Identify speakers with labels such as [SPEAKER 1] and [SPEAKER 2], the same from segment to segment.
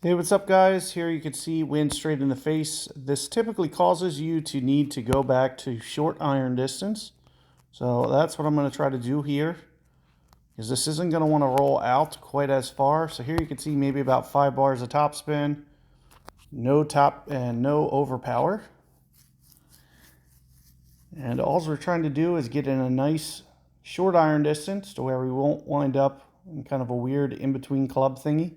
[SPEAKER 1] Hey, what's up guys? Here you can see wind straight in the face. This typically causes you to need to go back to short iron distance. So that's what I'm going to try to do here, because this isn't going to want to roll out quite as far. So here you can see maybe about 5 bars of topspin, no top and no overpower. And all we're trying to do is get in a nice short iron distance to where we won't wind up in kind of a weird in-between club thingy.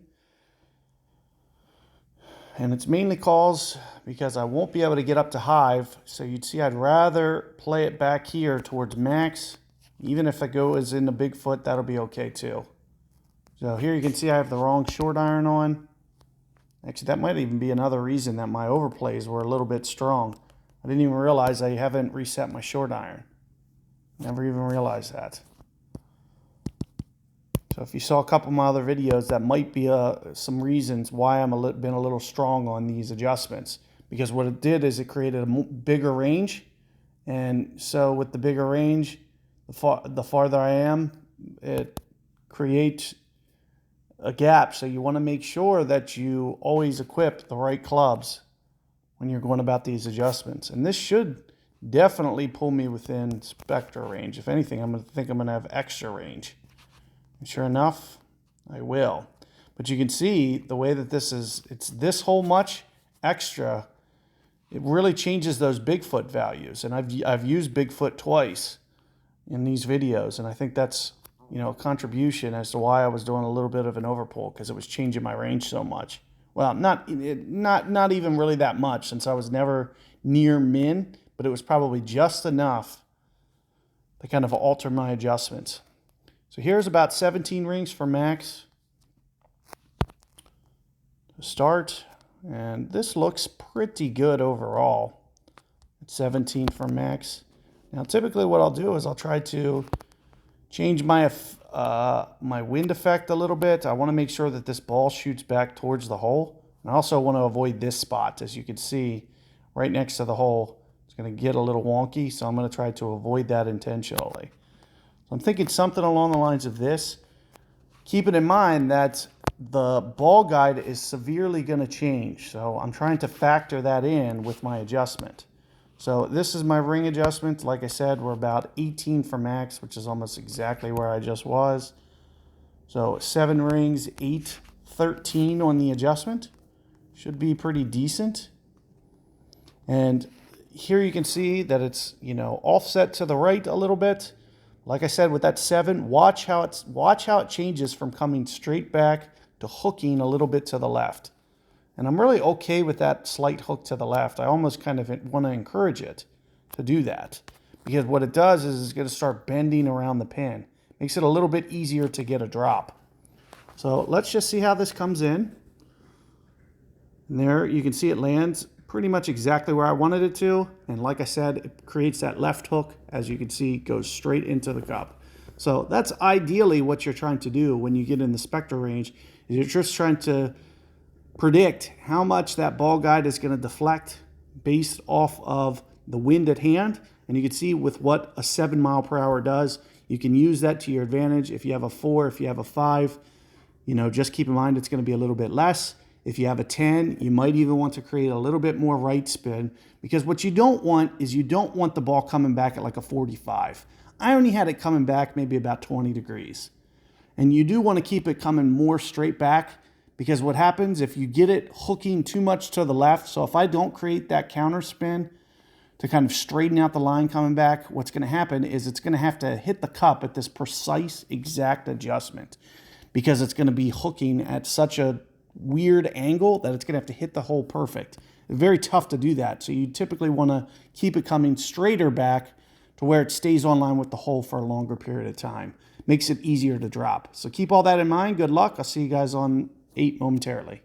[SPEAKER 1] And it's mainly caused because I won't be able to get up to hive. So you'd see I'd rather play it back here towards max. Even if it goes into Bigfoot, that'll be okay too. So here you can see I have the wrong short iron on. Actually, that might even be another reason that my overplays were a little bit strong. I didn't even realize I haven't reset my short iron. Never even realized that. So if you saw a couple of my other videos, that might be some reasons why I'm been a little strong on these adjustments. Because what it did is it created a bigger range. And so with the bigger range, the farther I am, it creates a gap. So you want to make sure that you always equip the right clubs when you're going about these adjustments. And this should definitely pull me within Spectre range. If anything, I'm going to have extra range. And sure enough, I will. But you can see the way that it's this whole much extra, it really changes those Bigfoot values. And I've used Bigfoot twice in these videos, and I think that's, a contribution as to why I was doing a little bit of an overpull, because it was changing my range so much. Well, not even really that much, since I was never near min, but it was probably just enough to kind of alter my adjustments. So here's about 17 rings for max to start, and this looks pretty good overall at 17 for max. Now typically what I'll do is I'll try to change my my wind effect a little bit. I want to make sure that this ball shoots back towards the hole, and I also want to avoid this spot. As you can see right next to the hole, it's going to get a little wonky, so I'm going to try to avoid that intentionally. So I'm thinking something along the lines of this, keeping in mind that the ball guide is severely going to change. So I'm trying to factor that in with my adjustment. So this is my ring adjustment. Like I said, we're about 18 for max, which is almost exactly where I just was. So 7 rings, 8, 13 on the adjustment. Should be pretty decent. And here you can see that it's, offset to the right a little bit. Like I said, with that 7, watch how it changes from coming straight back to hooking a little bit to the left. And I'm really okay with that slight hook to the left. I almost kind of want to encourage it to do that, because what it does is it's going to start bending around the pin. Makes it a little bit easier to get a drop. So let's just see how this comes in. And there you can see it lands pretty much exactly where I wanted it to. And like I said, it creates that left hook. As you can see, goes straight into the cup. So that's ideally what you're trying to do when you get in the Spectre range, is you're just trying to predict how much that ball guide is going to deflect based off of the wind at hand. And you can see with what a 7 mile per hour does, you can use that to your advantage. If you have a 4, if you have a 5, just keep in mind it's going to be a little bit less. If you have a 10, you might even want to create a little bit more right spin, because what you don't want is you don't want the ball coming back at like a 45. I only had it coming back maybe about 20 degrees. And you do want to keep it coming more straight back, because what happens if you get it hooking too much to the left, so if I don't create that counter spin to kind of straighten out the line coming back, what's going to happen is it's going to have to hit the cup at this precise exact adjustment, because it's going to be hooking at such a weird angle that it's going to have to hit the hole perfect. It's very tough to do that. So you typically want to keep it coming straighter back to where it stays on line with the hole for a longer period of time. Makes it easier to drop. So keep all that in mind. Good luck. I'll see you guys on 8 momentarily.